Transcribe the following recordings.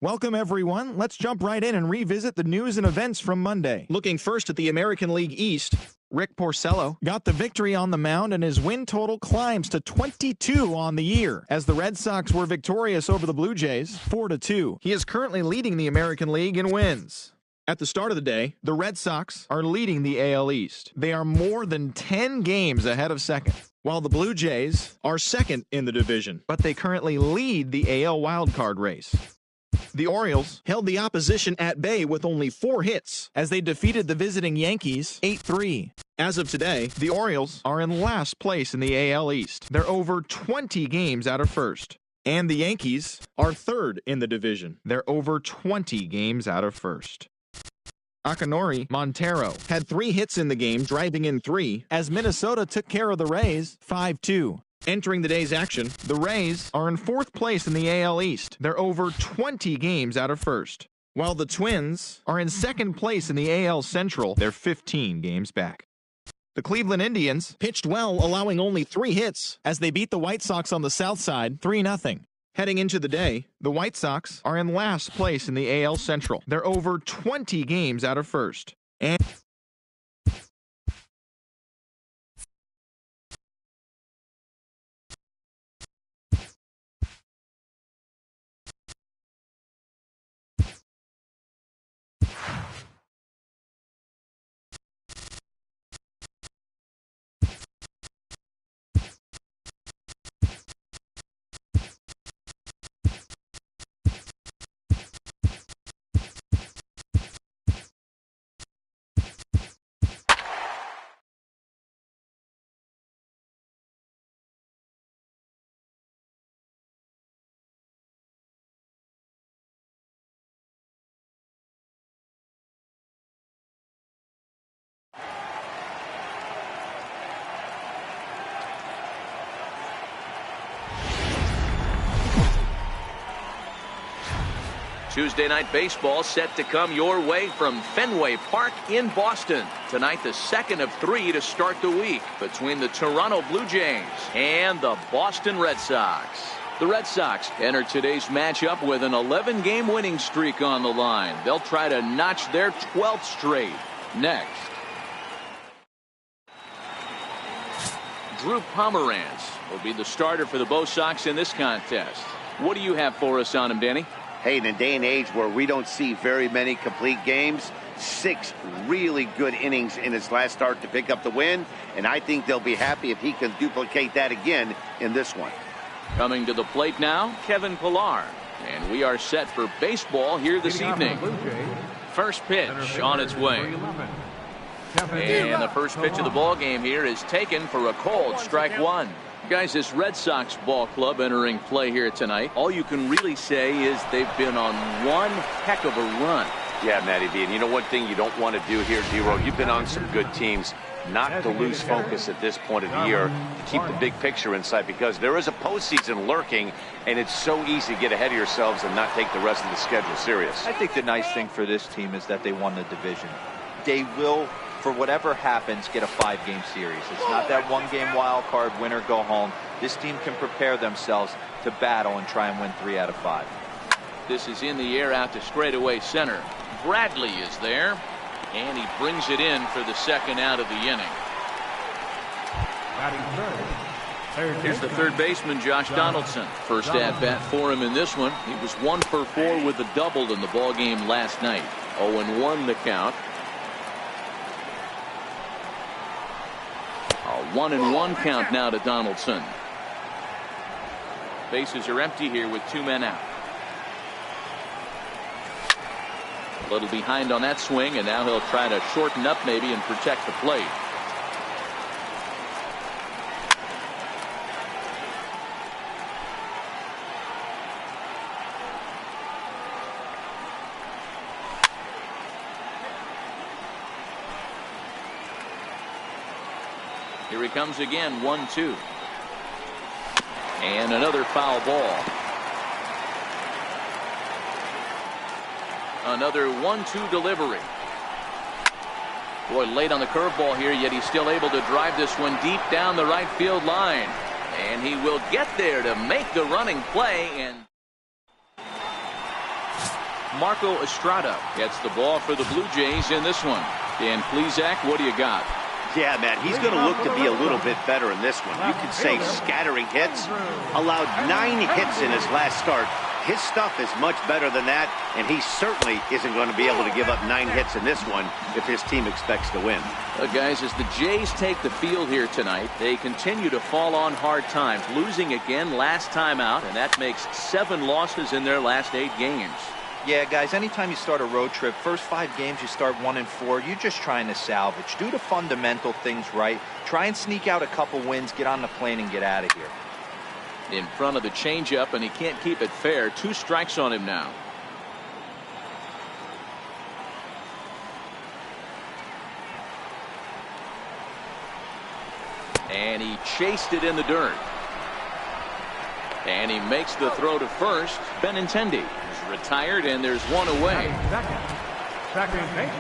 Welcome, everyone. Let's jump right in and revisit the news and events from Monday. Looking first at the American League East, Rick Porcello got the victory on the mound, and his win total climbs to 22 on the year, as the Red Sox were victorious over the Blue Jays 4-2. He is currently leading the American League in wins. At the start of the day, the Red Sox are leading the AL East. They are more than 10 games ahead of second, while the Blue Jays are second in the division, but they currently lead the AL wildcard race. The Orioles held the opposition at bay with only 4 hits as they defeated the visiting Yankees 8-3. As of today, the Orioles are in last place in the AL East. They're over 20 games out of first. And the Yankees are third in the division. They're over 20 games out of first. Akinori Montero had 3 hits in the game, driving in 3, as Minnesota took care of the Rays 5-2. Entering the day's action, the Rays are in 4th place in the AL East. They're over 20 games out of first, while the Twins are in 2nd place in the AL Central. They're 15 games back. The Cleveland Indians pitched well, allowing only 3 hits as they beat the White Sox on the south side 3-0. Heading into the day, the White Sox are in last place in the AL Central. They're over 20 games out of first. And Tuesday Night Baseball set to come your way from Fenway Park in Boston. Tonight, the second of 3 to start the week between the Toronto Blue Jays and the Boston Red Sox. The Red Sox enter today's matchup with an 11-game winning streak on the line. They'll try to notch their 12th straight. Next, Drew Pomeranz will be the starter for the Bo Sox in this contest. What do you have for us on him, Danny? Hey, in a day and age where we don't see very many complete games, 6 really good innings in his last start to pick up the win, and I think they'll be happy if he can duplicate that again in this one. Coming to the plate now, Kevin Pillar, and we are set for baseball here this evening. First pitch on its way. And the first pitch of the ball game here is taken for a cold strike 1. Guys, this Red Sox ball club entering play here tonight, all you can really say is they've been on one heck of a run. Yeah, Matty B, and you know one thing you don't want to do here, D-Row, you've been on some good teams, not to lose focus at this point of the year, to keep the big picture in sight, because there is a postseason lurking, and it's so easy to get ahead of yourselves and not take the rest of the schedule serious. I think the nice thing for this team is that they won the division. They will, for whatever happens, get a 5-game series. It's not that 1-game wild card, win or go home. This team can prepare themselves to battle and try and win 3 out of 5. This is in the air out to straightaway center. Bradley is there, and he brings it in for the second out of the inning. Here's the third baseman, Josh Donaldson. First at bat for him in this one. He was 1 for 4 with a double in the ball game last night. 0-1 the count. A 1-1 count now to Donaldson. Bases are empty here with 2 men out. A little behind on that swing, and now he'll try to shorten up maybe and protect the plate. Here he comes again, 1-2. And another foul ball. Another 1-2 delivery. Boy, late on the curveball here, yet he's still able to drive this one deep down the right field line. And he will get there to make the running play. And Marco Estrada gets the ball for the Blue Jays in this one. Dan Plesac, what do you got? Yeah, Matt, he's going to look to be a little bit better in this one. You could say scattering hits. Allowed 9 hits in his last start. His stuff is much better than that, and he certainly isn't going to be able to give up 9 hits in this one if his team expects to win. Guys, as the Jays take the field here tonight, they continue to fall on hard times, losing again last time out, and that makes 7 losses in their last 8 games. Yeah, guys, anytime you start a road trip, first 5 games you start 1-4, you're just trying to salvage. Do the fundamental things right. Try and sneak out a couple wins, get on the plane, and get out of here. In front of the changeup, and he can't keep it fair. 2 strikes on him now. And he chased it in the dirt. And he makes the throw to first. Benintendi is retired, and there's 1 away.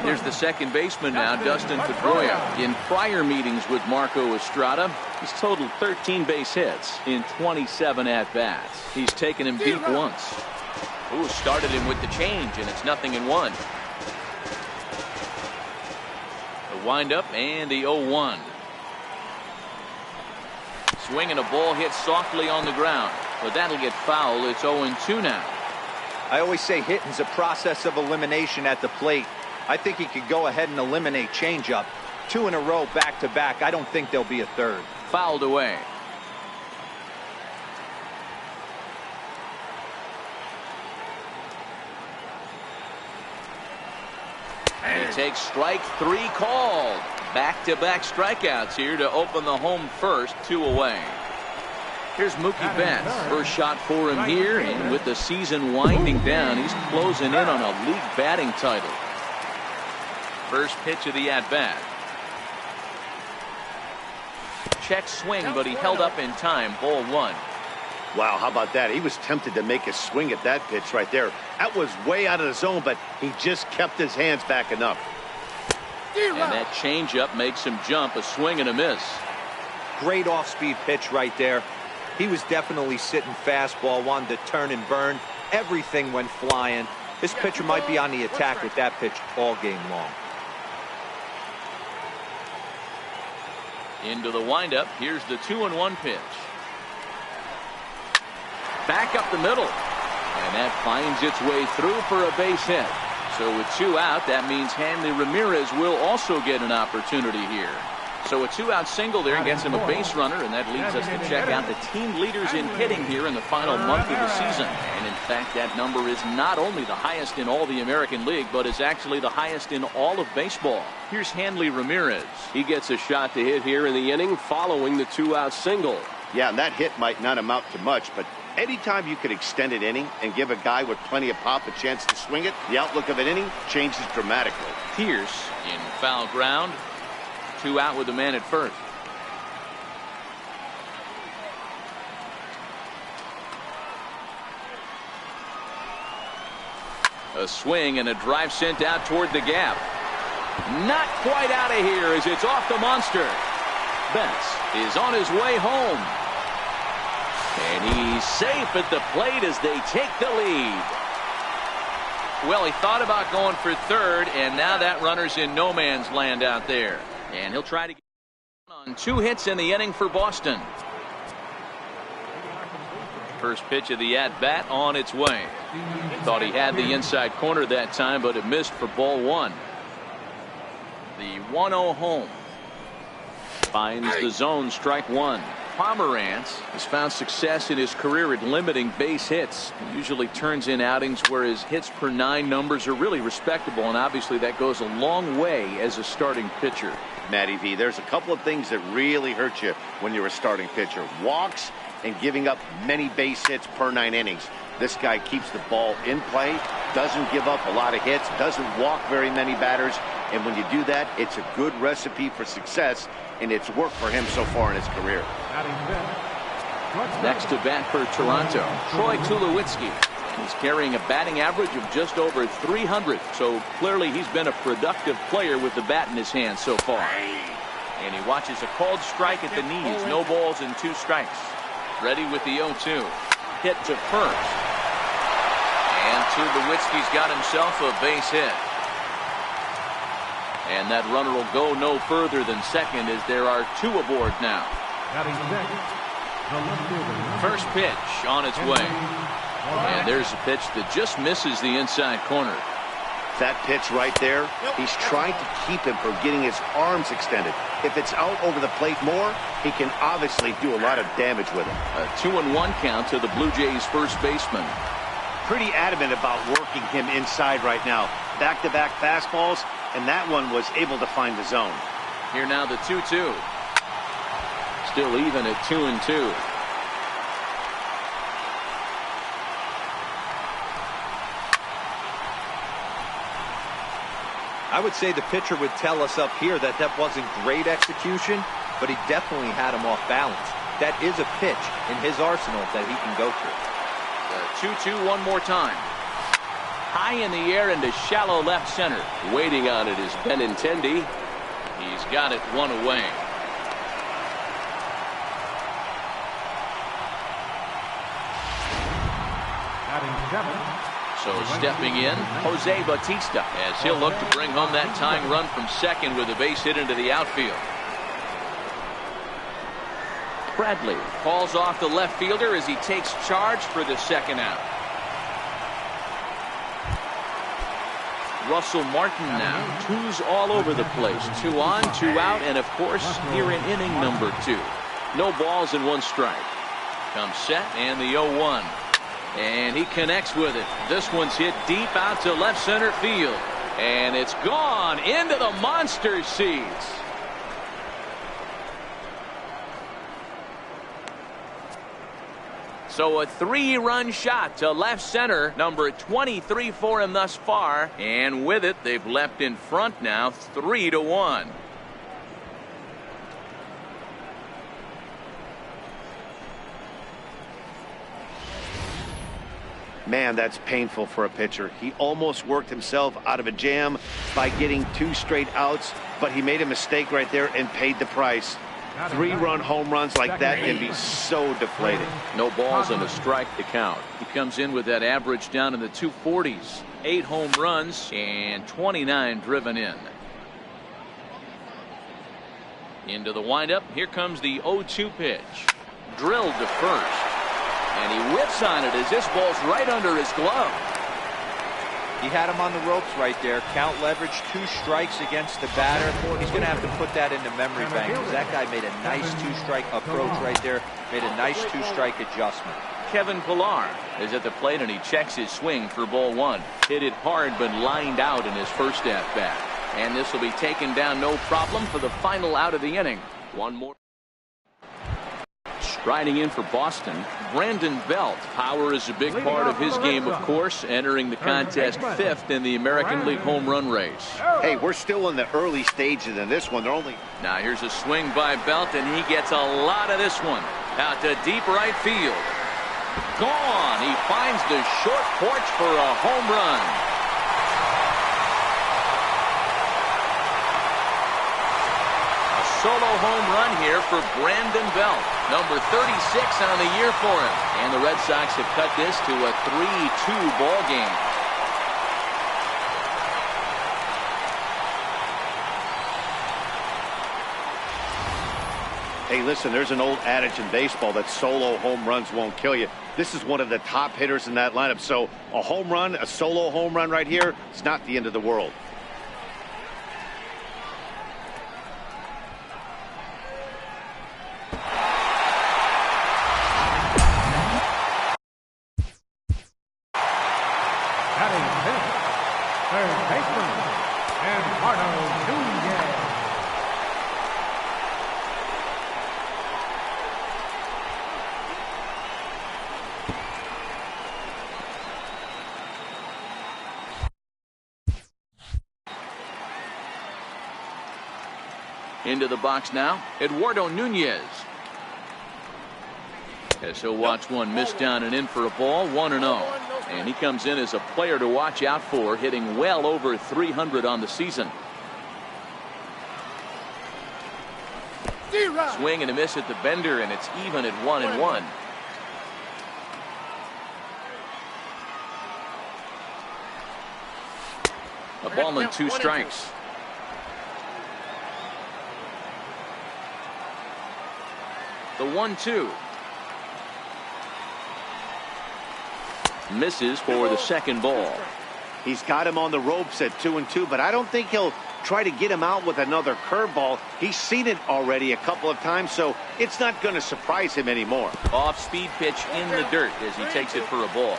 Here's the second baseman now, Dustin Pedroia. In prior meetings with Marco Estrada, he's totaled 13 base hits in 27 at-bats. He's taken him deep once. Ooh, started him with the change, and it's 0-1. The windup and the 0-1. Swinging a ball hit softly on the ground, but that'll get foul. It's 0-2 now. I always say hitting's a process of elimination at the plate. I think he could go ahead and eliminate changeup. 2 in a row, back-to-back. I don't think there'll be a third. Fouled away. And he takes strike 3 called. Back-to-back strikeouts here to open the home first. 2 away. Here's Mookie Betts. First shot for him here, and with the season winding down, he's closing in on a league batting title. First pitch of the at-bat. Check swing, but he held up in time. Ball 1. Wow, how about that? He was tempted to make a swing at that pitch right there. That was way out of the zone, but he just kept his hands back enough. And that changeup makes him jump. A swing and a miss. Great off-speed pitch right there. He was definitely sitting fastball, wanted to turn and burn. Everything went flying. This pitcher might be on the attack with that pitch all game long. Into the windup. Here's the 2-1 pitch. Back up the middle. And that finds its way through for a base hit. So with 2 out, that means Hanley Ramirez will also get an opportunity here. So a 2-out single there gets him a base runner, and that leads us to check out the team leaders in hitting here in the final month of the season. And in fact, that number is not only the highest in all the American League, but is actually the highest in all of baseball. Here's Hanley Ramirez. He gets a shot to hit here in the inning following the 2-out single. Yeah, and that hit might not amount to much, but anytime you could extend an inning and give a guy with plenty of pop a chance to swing it, the outlook of an inning changes dramatically. Pierce in foul ground. 2 out with the man at first. A swing and a drive sent out toward the gap. Not quite out of here as it's off the monster. Betts is on his way home. And he's safe at the plate as they take the lead. Well, he thought about going for third, and now that runner's in no man's land out there. And he'll try to get on 2 hits in the inning for Boston. First pitch of the at-bat on its way. Thought he had the inside corner that time, but it missed for ball 1. The 1-0 home. Finds the zone, strike 1. Pomerantz has found success in his career at limiting base hits. He usually turns in outings where his hits per 9 numbers are really respectable, and obviously that goes a long way as a starting pitcher. Matty V, there's a couple of things that really hurt you when you're a starting pitcher. Walks and giving up many base hits per 9 innings. This guy keeps the ball in play, doesn't give up a lot of hits, doesn't walk very many batters, and when you do that, it's a good recipe for success, and it's worked for him so far in his career. Next to bat for Toronto, Troy Tulowitzki. He's carrying a batting average of just over 300, so clearly he's been a productive player with the bat in his hand so far. And he watches a called strike at the knees. No balls and 2 strikes. Ready with the 0-2. Hit to first. And Tulowitzki's got himself a base hit. And that runner will go no further than second as there are 2 aboard now. First pitch on its way. And there's a pitch that just misses the inside corner. That pitch right there, he's trying to keep him from getting his arms extended. If it's out over the plate more, he can obviously do a lot of damage with it. A 2-1 count to the Blue Jays first baseman. Pretty adamant about working him inside right now. Back-to-back fastballs, and that one was able to find the zone. Here now the 2-2. Still even at 2-2. I would say the pitcher would tell us up here that that wasn't great execution, but he definitely had him off balance. That is a pitch in his arsenal that he can go through. The 2-2 one more time. High in the air into shallow left center. Waiting on it is Benintendi. He's got it one away. So stepping in, Jose Bautista, as he'll look to bring home that tying run from second with a base hit into the outfield. Bradley calls off the left fielder as he takes charge for the second out. Russell Martin now, 2s all over the place. 2 on, 2 out, and of course here in inning number 2. No balls and 1 strike. Comes set and the 0-1. And he connects with it. This one's hit deep out to left center field. And it's gone into the monster seats. So a 3-run shot to left center. Number 23 for him thus far. And with it, they've leapt in front now 3-1. Man, that's painful for a pitcher. He almost worked himself out of a jam by getting 2 straight outs, but he made a mistake right there and paid the price. 3-run home runs like that can be so deflating. No balls and a strike to count. He comes in with that average down in the 240s. 8 home runs and 29 driven in. Into the windup. Here comes the 0-2 pitch. Drilled to first. And he whips on it as this ball's right under his glove. He had him on the ropes right there. Count leverage, 2 strikes against the batter. He's going to have to put that into memory bank because that guy made a nice 2-strike approach right there. Made a nice 2-strike adjustment. Kevin Pillar is at the plate and he checks his swing for ball 1. Hit it hard but lined out in his first at bat. And this will be taken down no problem for the final out of the inning. One more. Striding in for Boston, Brandon Belt. Power is a big part of his game, of course, entering the contest 5th in the American League home run race. Hey, we're still in the early stages in this one. They're only... Now here's a swing by Belt, and he gets a lot of this one. Out to deep right field. Gone. He finds the short porch for a home run. Solo home run here for Brandon Belt. Number 36 on the year for him. And the Red Sox have cut this to a 3-2 ball game. Hey, listen, there's an old adage in baseball that solo home runs won't kill you. This is one of the top hitters in that lineup. So a home run, a solo home run right here, it's not the end of the world. Into the box now, Eduardo Nunez. As he'll watch one miss down and in for a ball, 1-0. And he comes in as a player to watch out for, hitting well over 300 on the season. Swing and a miss at the bender, and it's even at 1-1. A ball and 2 strikes. The 1-2. Misses for the second ball. He's got him on the ropes at 2-2, but I don't think he'll try to get him out with another curveball. He's seen it already a couple of times, so it's not going to surprise him anymore. Off-speed pitch in the dirt as he takes it for a ball.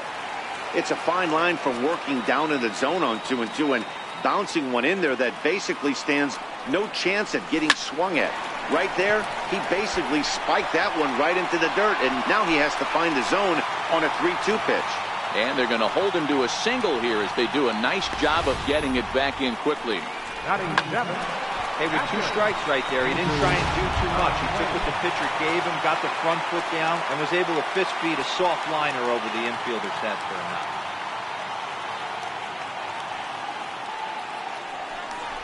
It's a fine line from working down in the zone on 2-2 and bouncing one in there that basically stands no chance at getting swung at. Right there, he basically spiked that one right into the dirt, and now he has to find the zone on a 3-2 pitch. And they're going to hold him to a single here as they do a nice job of getting it back in quickly. Hey, with 2 strikes right there, he didn't try and do too much. He took what the pitcher gave him, got the front foot down, and was able to fist feed a soft liner over the infielder's head for him out.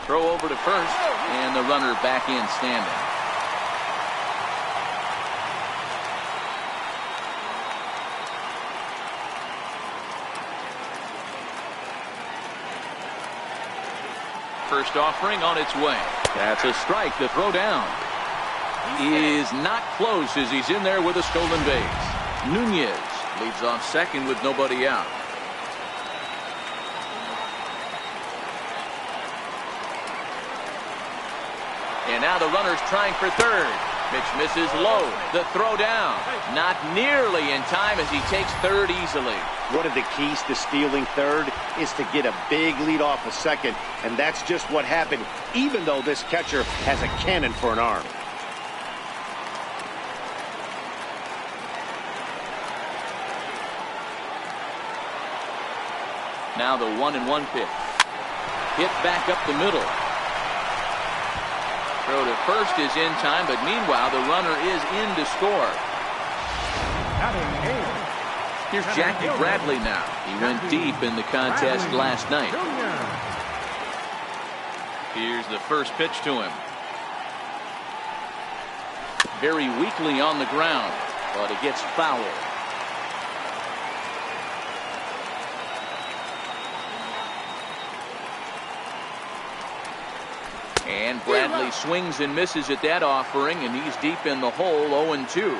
Throw over to first, and the runner back in standing. First offering on its way. That's a strike. The throw down is not close as he's in there with a stolen base. Nunez leads off second with nobody out. And now the runner's trying for third. Pitch misses low. The throw down. Not nearly in time as he takes third easily. One of the keys to stealing third is to get a big lead off a second, and that's just what happened, even though this catcher has a cannon for an arm. Now the 1-1 pitch. Hit back up the middle. Throw to first is in time, but meanwhile the runner is in to score. Here's Jackie Bradley now. He went deep in the contest last night. Here's the first pitch to him. Very weakly on the ground, but it gets foul. And Bradley swings and misses at that offering, and he's deep in the hole, 0-2.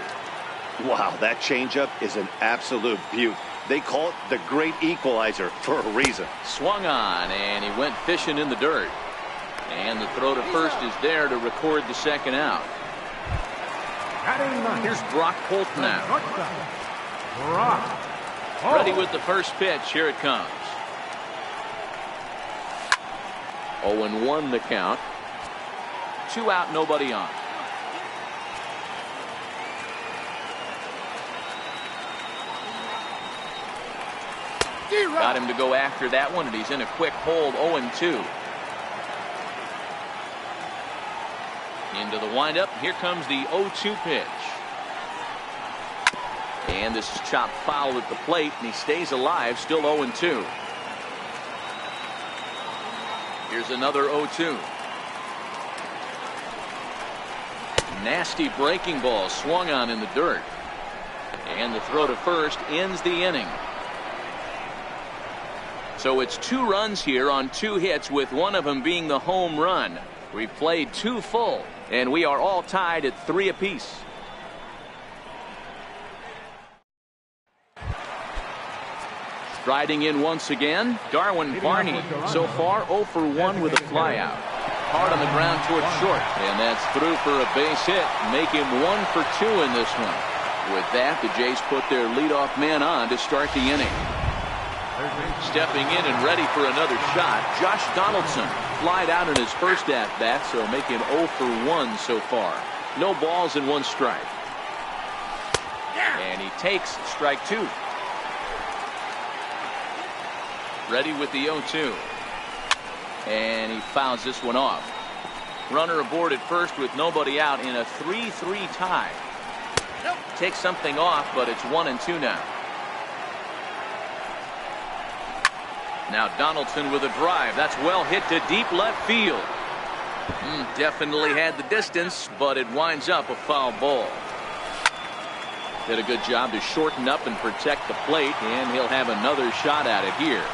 Wow, that changeup is an absolute beaut. They call it the great equalizer for a reason. Swung on, and he went fishing in the dirt. And the throw to first is there to record the second out. Here's Brock Holt now. Ready with the first pitch. Here it comes. 0-1 the count. 2 out, nobody on. Got him to go after that one, and he's in a quick hold, 0-2. Into the windup. Here comes the 0-2 pitch. And this is chopped foul at the plate, and he stays alive, still 0-2. Here's another 0-2. Nasty breaking ball swung on in the dirt. And the throw to first ends the inning. So it's 2 runs here on 2 hits, with one of them being the home run. We played 2 full, and we are all tied at 3 apiece. Striding in once again, Darwin Barney. So far 0 for 1 with a flyout. Hard on the ground towards short, and that's through for a base hit. Make him 1 for 2 in this one. With that, the Jays put their leadoff man on to start the inning. Stepping in and ready for another shot, Josh Donaldson. Flied out in his first at-bat, so make him 0 for 1 so far. No balls and 1 strike. And he takes strike 2. Ready with the 0-2. And he fouls this one off. Runner aboard at first with nobody out in a 3-3 tie. Takes something off, but it's 1-2 now. Now Donaldson with a drive. That's well hit to deep left field. Definitely had the distance, but it winds up a foul ball. Did a good job to shorten up and protect the plate, and he'll have another shot at it here.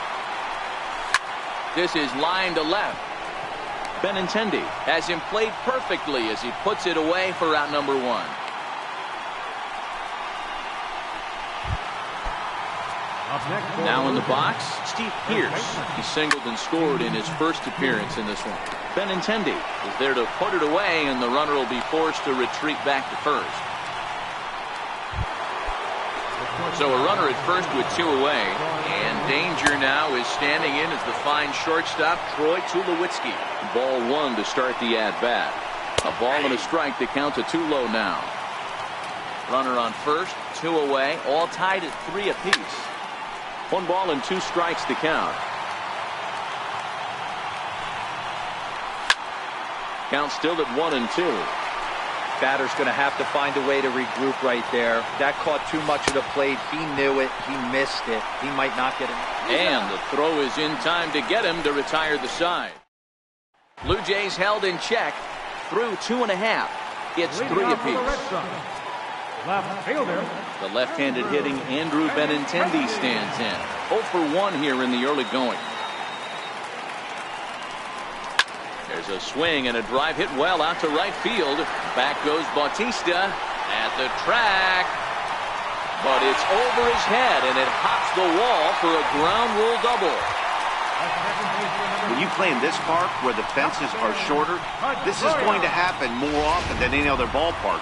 This is line to left. Benintendi has him played perfectly as he puts it away for out number 1. Now in the box, Steve Pearce. He singled and scored in his first appearance in this one. Benintendi is there to put it away, and the runner will be forced to retreat back to first. So a runner at first with 2 away, and danger now is standing in as the fine shortstop Troy Tulowitzki. Ball 1 to start the at-bat. A ball and a strike. The count to 2 low now. Runner on first, 2 away, all tied at 3 apiece. 1 ball and 2 strikes to count. Count still at 1-2. Batter's going to have to find a way to regroup right there. That caught too much of the plate. He knew it. He missed it. He might not get it. And the throw is in time to get him to retire the side. Blue Jays held in check through 2.5. It's 3 apiece. Left fielder. The left-handed hitting Andrew Benintendi stands in. 0 for 1 here in the early going. There's a swing and a drive hit well out to right field. Back goes Bautista at the track. But it's over his head, and it hops the wall for a ground rule double. When you play in this park where the fences are shorter, this is going to happen more often than any other ballparks.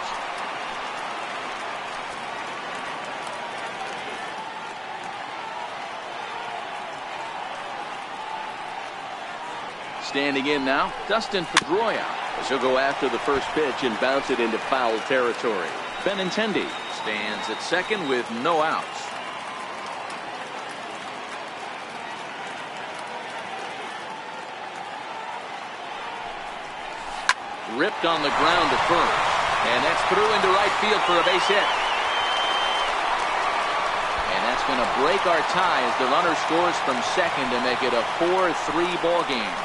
Standing in now, Dustin Pedroia. As he'll go after the first pitch and bounce it into foul territory. Benintendi stands at second with no outs. Ripped on the ground to first. And that's through into right field for a base hit. And that's going to break our tie as the runner scores from second to make it a 4-3 ball game.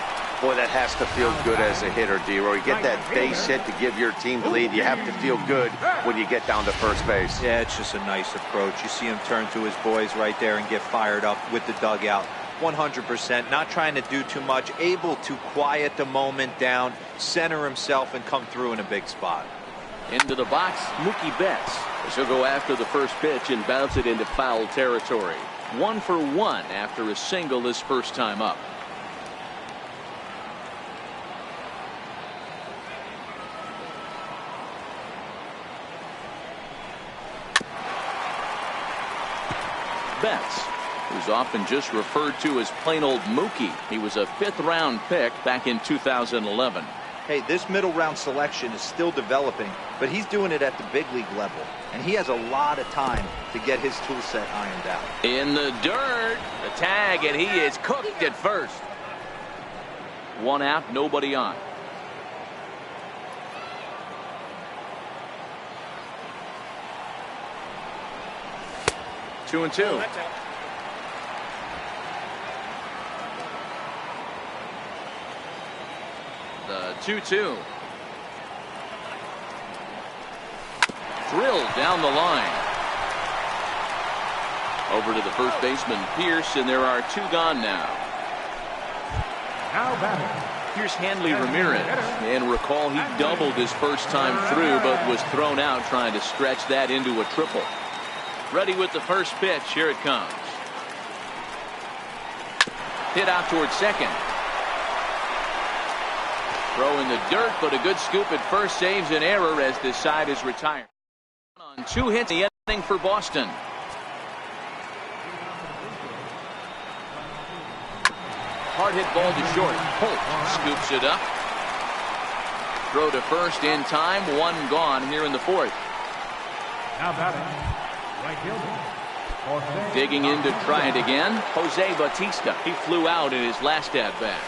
Boy, that has to feel good as a hitter, D-Roy. You get that base hit to give your team the lead. You have to feel good when you get down to first base. Yeah, it's just a nice approach. You see him turn to his boys right there and get fired up with the dugout. 100%, not trying to do too much, able to quiet the moment down, center himself, and come through in a big spot. Into the box, Mookie Betts. As he'll go after the first pitch and bounce it into foul territory. 1 for 1 after a single his first time up. Betts, who's often just referred to as plain old Mookie. He was a 5th-round pick back in 2011. Hey, this middle round selection is still developing, but he's doing it at the big league level, and he has a lot of time to get his tool set ironed out. In the dirt, the tag, and he is cooked at first. 1 out, nobody on. Two and two. The 2-2. Drilled down the line. Over to the first baseman, Pierce, and there are 2 gone now. Now batting. Here's Hanley Ramirez. And recall he doubled his first time through, but was thrown out trying to stretch that into a triple. Ready with the first pitch. Here it comes. Hit out towards second. Throw in the dirt, but a good scoop at first saves an error as this side is retired. On 2 hits the inning for Boston. Hard hit ball to short. Holt scoops it up. Throw to first in time. 1 gone here in the 4th. Now batting. Right fielder. Digging in to try it again. Jose Bautista. He flew out in his last at bat.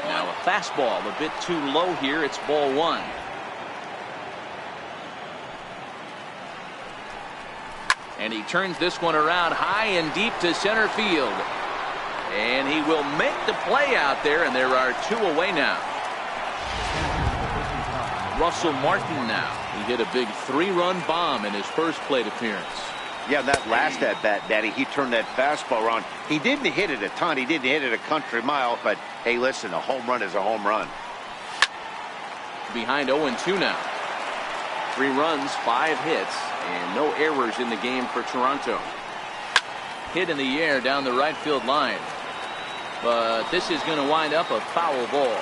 Now a fastball a bit too low here. It's ball 1. And he turns this one around high and deep to center field. And he will make the play out there, and there are 2 away now. Russell Martin now. He hit a big 3-run bomb in his first plate appearance. Yeah, that last at-bat, Daddy, he turned that fastball around. He didn't hit it a ton. He didn't hit it a country mile. But, hey, listen, a home run is a home run. Behind 0-2 now. 3 runs, 5 hits, and no errors in the game for Toronto. Hit in the air down the right field line. But this is going to wind up a foul ball.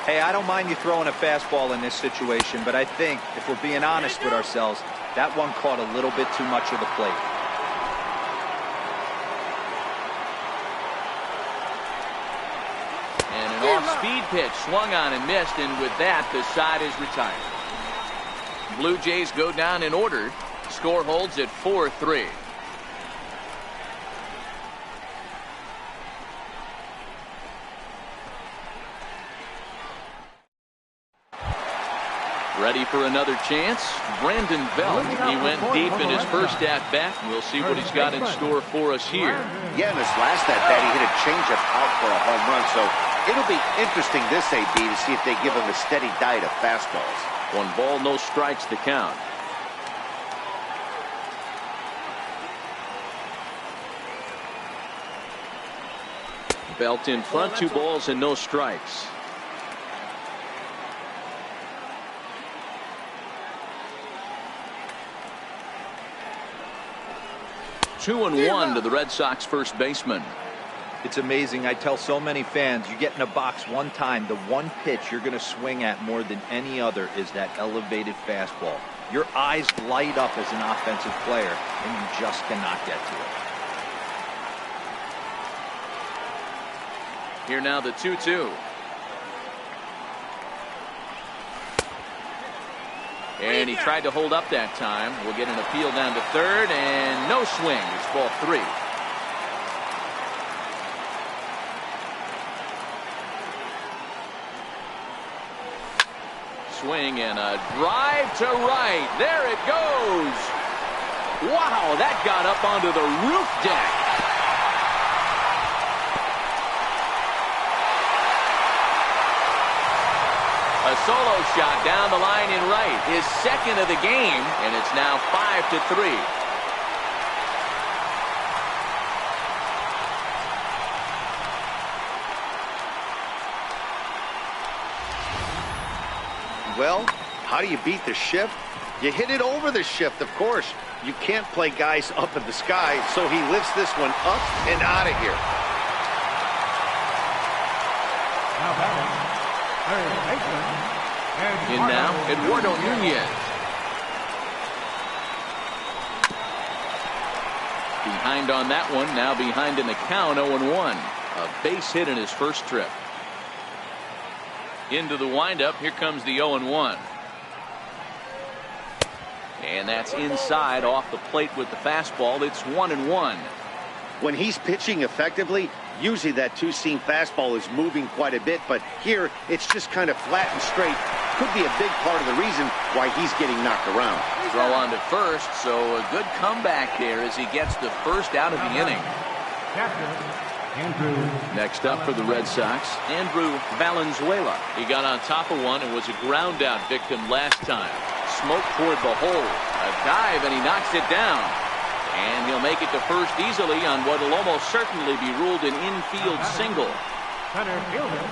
Hey, I don't mind you throwing a fastball in this situation, but I think if we're being honest with ourselves, that one caught a little bit too much of the plate. And an off-speed pitch swung on and missed, and with that, the side is retired. Blue Jays go down in order. Score holds at 4-3. Ready for another chance? Brandon Belt. He went deep in his first at-bat. We'll see what he's got in store for us here. Yeah, in his last at-bat, he hit a changeup out for a home run. So it'll be interesting this AB to see if they give him a steady diet of fastballs. 1 ball, no strikes to count. Belt in front, 2 balls and no strikes. 2-1 to the Red Sox first baseman. It's amazing. I tell so many fans, you get in a box one time, the one pitch you're going to swing at more than any other is that elevated fastball. Your eyes light up as an offensive player, and you just cannot get to it. Here now the 2-2. And he tried to hold up that time. We'll get an appeal down to third, and no swing. It's ball 3. Swing and a drive to right. There it goes. Wow, that got up onto the roof deck. A solo shot down the line in right, his second of the game, and it's now 5-3. Well, how do you beat the shift? You hit it over the shift, of course. You can't play guys up in the sky, so he lifts this one up and out of here. Now batting, third baseman. In now, Eduardo Nunez. Behind on that one, now behind in the count, 0-1. A base hit in his first trip. Into the windup, here comes the 0-1. And that's inside off the plate with the fastball. It's 1-1. When he's pitching effectively, usually that 2-seam fastball is moving quite a bit, but here it's just kind of flat and straight. Could be a big part of the reason why he's getting knocked around. Throw on to first, so a good comeback there as he gets the first out of the inning. Next up for the Red Sox, Andrew Valenzuela. He got on top of one and was a ground out victim last time. Smoke toward the hole. A dive and he knocks it down. And he'll make it to first easily on what will almost certainly be ruled an infield single. Center fielder,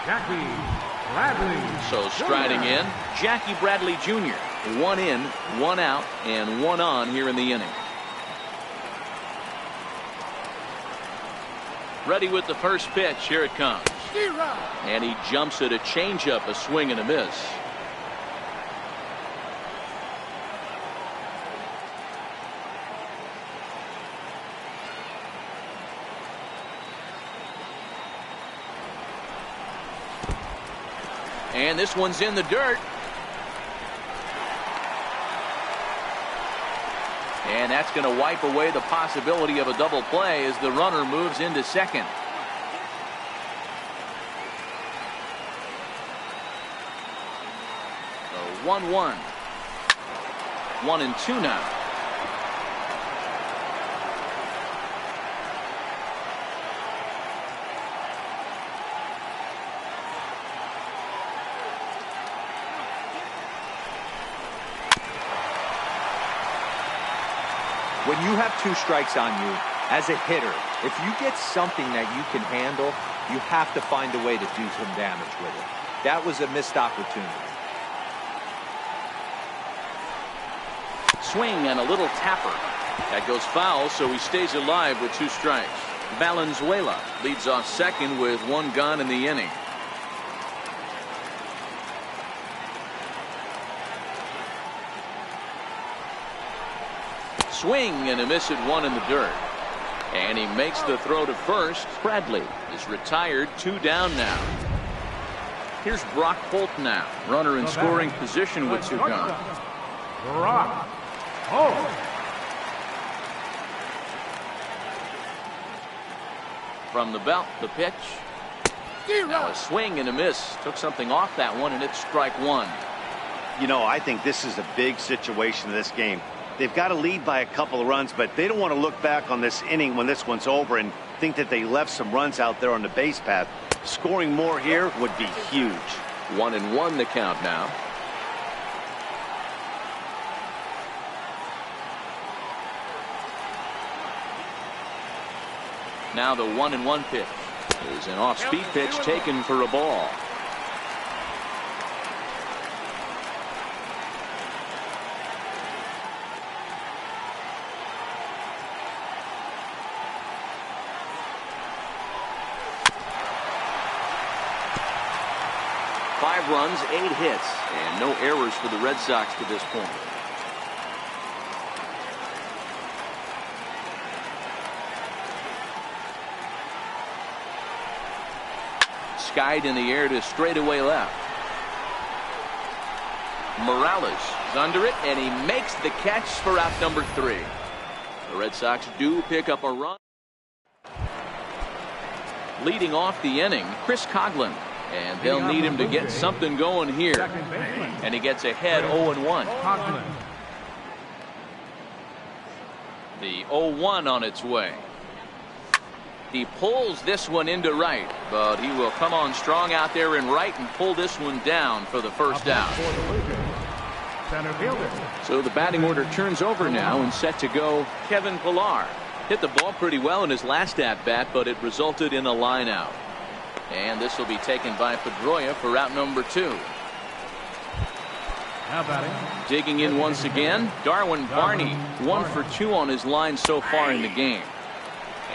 Jackie Bradley. So striding in, Jackie Bradley Jr. 1 in, 1 out, and 1 on here in the inning. Ready with the first pitch. Here it comes. And he jumps at a changeup, a swing and a miss. And this one's in the dirt. And that's going to wipe away the possibility of a double play as the runner moves into second. So 1-1. 1-2 now. When you have 2 strikes on you, as a hitter, if you get something that you can handle, you have to find a way to do some damage with it. That was a missed opportunity. Swing and a little tapper. That goes foul, so he stays alive with 2 strikes. Valenzuela leads off second with 1 gone in the inning. Swing and a miss at 1 in the dirt. And he makes the throw to first. Bradley is retired, 2 down now. Here's Brock Holt now. Runner in scoring position with 2 gone. Brock Holt. From the belt, the pitch. Now a swing and a miss. Took something off that one, and it's strike 1. You know, I think this is a big situation in this game. They've got to lead by a couple of runs, but they don't want to look back on this inning when this one's over and think that they left some runs out there on the base path. Scoring more here would be huge. 1-1 the count now. Now the 1-1 pitch is an off-speed pitch taken for a ball. Five runs, 8 hits, and no errors for the Red Sox to this point. Skied in the air to straightaway left. Morales is under it, and he makes the catch for out number 3. The Red Sox do pick up a run. Leading off the inning, Chris Coghlan. And they'll need him to get something going here. And he gets ahead 0-1. The 0-1 on its way. He pulls this one into right, but he will come on strong out there in right and pull this one down for the first out. So the batting order turns over now, and set to go Kevin Pillar. Hit the ball pretty well in his last at-bat, but it resulted in a line out. And this will be taken by Pedroia for out number 2. Digging in once again, Darwin Barney, 1 for 2 on his line so far in the game.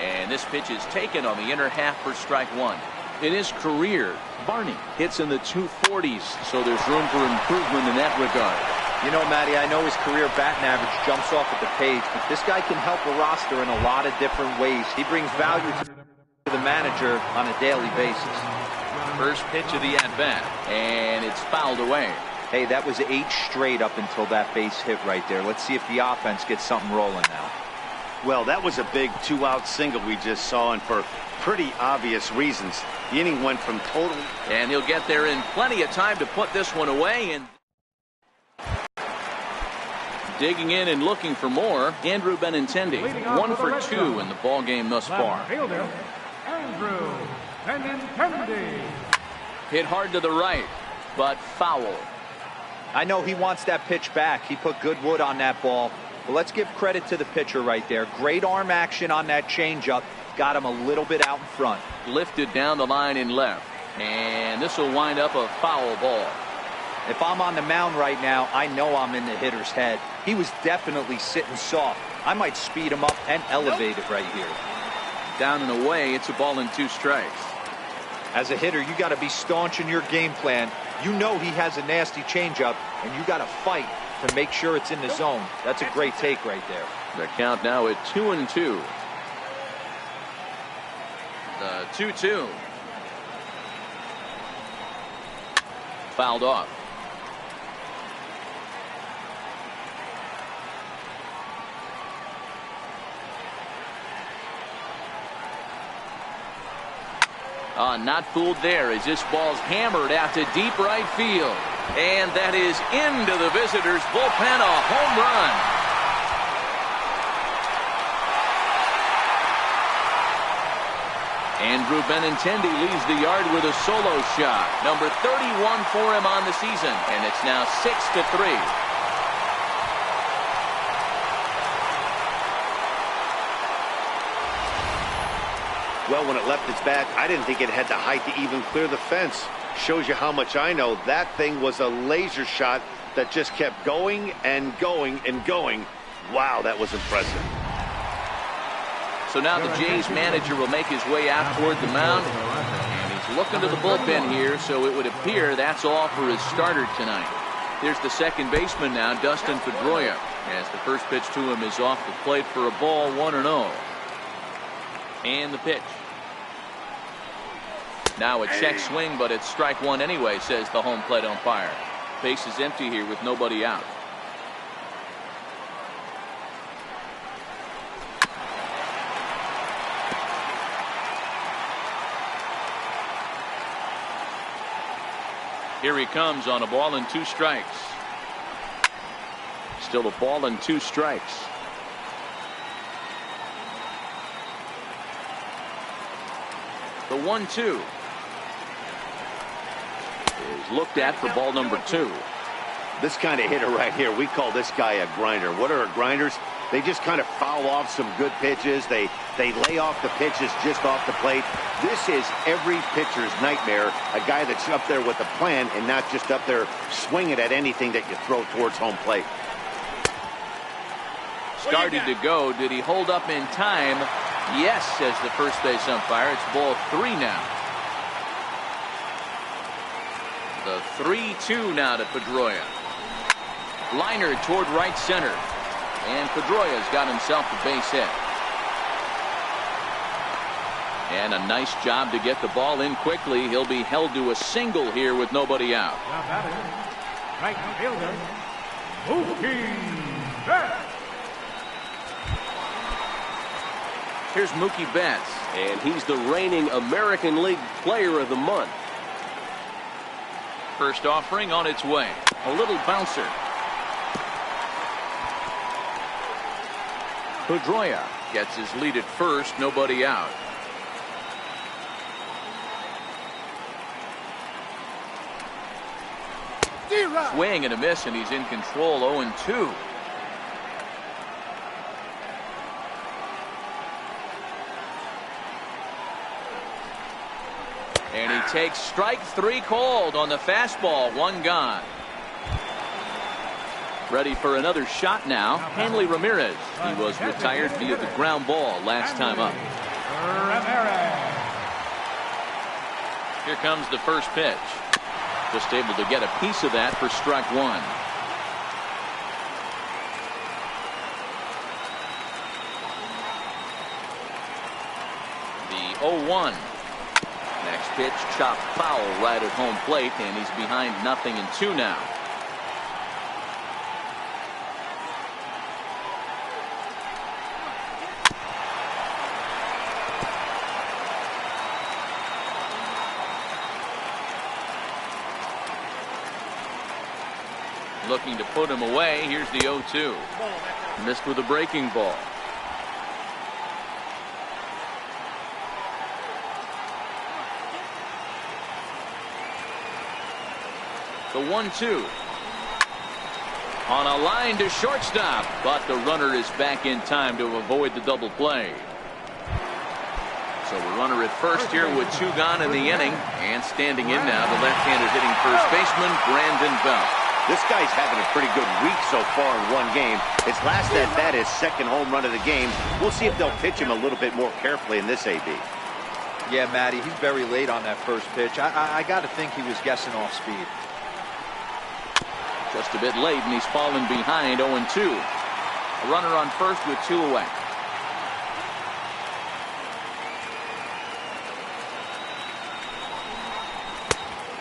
And this pitch is taken on the inner half for strike 1. In his career, Barney hits in the 240s, so there's room for improvement in that regard. You know, Matty, I know his career batting average jumps off at the page, but this guy can help a roster in a lot of different ways. He brings value to the manager on a daily basis. First pitch of the at-bat, and it's fouled away. Hey, that was 8 straight up until that base hit right there. Let's see if the offense gets something rolling now. Well, that was a big 2-out single we just saw, and for pretty obvious reasons. The inning went from total. And he'll get there in plenty of time to put this one away. And digging in and looking for more, Andrew Benintendi, 1 for 2 in the ball game thus far. Andrew Benintendi. Hit hard to the right, but foul. I know he wants that pitch back. He put good wood on that ball. But let's give credit to the pitcher right there. Great arm action on that changeup. Got him a little bit out in front. Lifted down the line in left. And this will wind up a foul ball. If I'm on the mound right now, I know I'm in the hitter's head. He was definitely sitting soft. I might speed him up and elevate it right here. Down and away, it's a ball and 2 strikes. As a hitter, you got to be staunch in your game plan. You know he has a nasty changeup, and you got to fight to make sure it's in the zone. That's a great take right there. The count now at 2-2. The 2-2. Fouled off. Not fooled there as this ball's hammered out to deep right field. And that is into the visitors' bullpen, a home run. Andrew Benintendi leaves the yard with a solo shot. Number 31 for him on the season. And it's now 6-3. Well, when it left its bat, I didn't think it had the height to even clear the fence. Shows you how much I know. That thing was a laser shot that just kept going and going and going. Wow, that was impressive. So now the Jays manager will make his way out toward the mound. And he's looking to the bullpen here, so it would appear that's all for his starter tonight. There's the second baseman now, Dustin Pedroia, as the first pitch to him is off the plate for a ball, 1-0. And the pitch. Now a check swing, but it's strike one anyway, says the home plate umpire. Base is empty here with nobody out. Here he comes on a ball and 2 strikes. Still a ball and 2 strikes. The 1-2 is looked at for ball number 2. This kind of hitter right here, we call this guy a grinder. What are grinders? They just kind of foul off some good pitches. They lay off the pitches just off the plate. This is every pitcher's nightmare, a guy that's up there with a plan and not just up there swinging at anything that you throw towards home plate. Started to go. Did he hold up in time? Yes, says the first base umpire. It's ball 3 now. The 3-2 now to Pedroia. Liner toward right center. And Pedroia's got himself a base hit. And a nice job to get the ball in quickly. He'll be held to a single here with nobody out. Now batting, right fielder, Mookie Betts. Here's Mookie Betts. And he's the reigning American League Player of the Month. First offering on its way. A little bouncer. Pedroia gets his lead at first, nobody out. Swing and a miss, and he's in control. 0-2. And he takes strike 3 called on the fastball. 1 gone. Ready for another shot now. Hanley Ramirez. He was retired via the ground ball last time up. Here comes the first pitch. Just able to get a piece of that for strike 1. The 0-1. Next pitch chopped foul right at home plate, and he's behind 0-2 now. Looking to put him away. Here's the 0-2. Missed with a breaking ball. The 1-2. On a line to shortstop, but the runner is back in time to avoid the double play. So a runner at first here with 2 gone in the inning, and standing in now the left-handed hitting first baseman Brandon Belt. This guy's having a pretty good week so far in 1 game. His last at bat is 2nd home run of the game. We'll see if they'll pitch him a little bit more carefully in this AB. Yeah, Matty, he's very late on that first pitch. I got to think he was guessing off speed. Just a bit late, and he's fallen behind. 0-2. A runner on first with 2 away.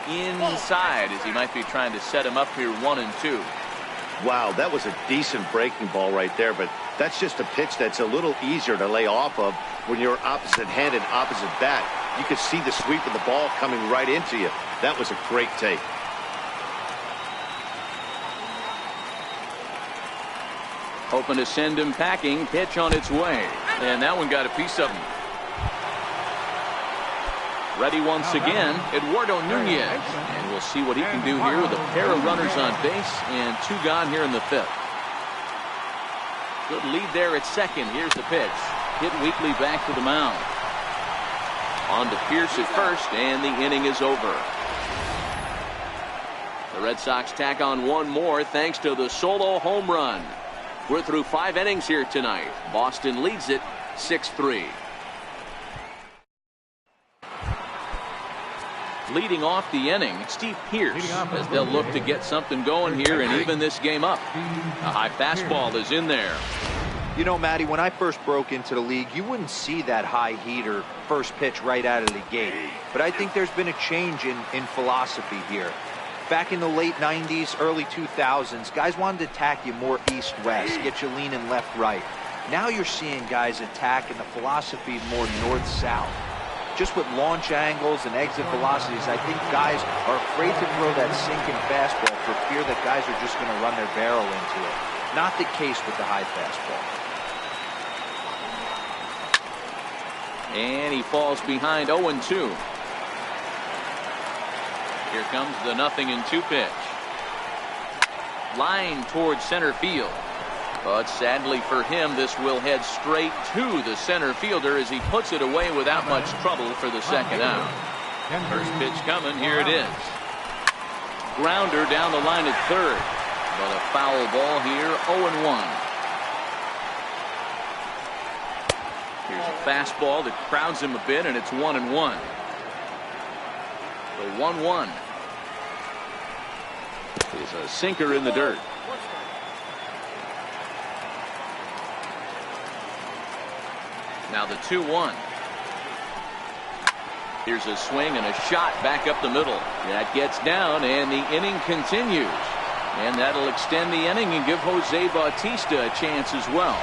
Inside, as he might be trying to set him up here. 1-2. Wow, that was a decent breaking ball right there, but that's just a pitch that's a little easier to lay off of when you're opposite-handed, opposite bat. You could see the sweep of the ball coming right into you. That was a great take. Hoping to send him packing. Pitch on its way, and that one got a piece of him. Ready once again, Eduardo Nunez, and we'll see what he can do here with a pair of runners on base and 2 gone here in the 5th. Good lead there at second. Here's the pitch. Hit weakly back to the mound. On to Pierce at first, and the inning is over. The Red Sox tack on one more thanks to the solo home run. We're through 5 innings here tonight. Boston leads it 6-3. Leading off the inning, Steve Pierce, as they'll look to get something going here and even this game up. A high fastball is in there. You know, Matty, when I first broke into the league, you wouldn't see that high heater first pitch right out of the gate. But I think there's been a change in philosophy here. Back in the late 90s, early 2000s, guys wanted to attack you more east-west, get you leaning left-right. Now you're seeing guys attack in the philosophy more north-south. Just with launch angles and exit velocities, I think guys are afraid to throw that sinking fastball for fear that guys are just going to run their barrel into it. Not the case with the high fastball. And he falls behind 0-2. Here comes the 0-2 pitch. Line towards center field. But sadly for him, this will head straight to the center fielder as he puts it away without much trouble for the second out. First pitch coming, here it is. Grounder down the line at third. But a foul ball here, 0-1. Here's a fastball that crowds him a bit, and it's 1-1. The 1-1 is a sinker in the dirt. Now the 2-1. Here's a swing and a shot back up the middle. That gets down, and the inning continues. And that'll extend the inning and give Jose Bautista a chance as well.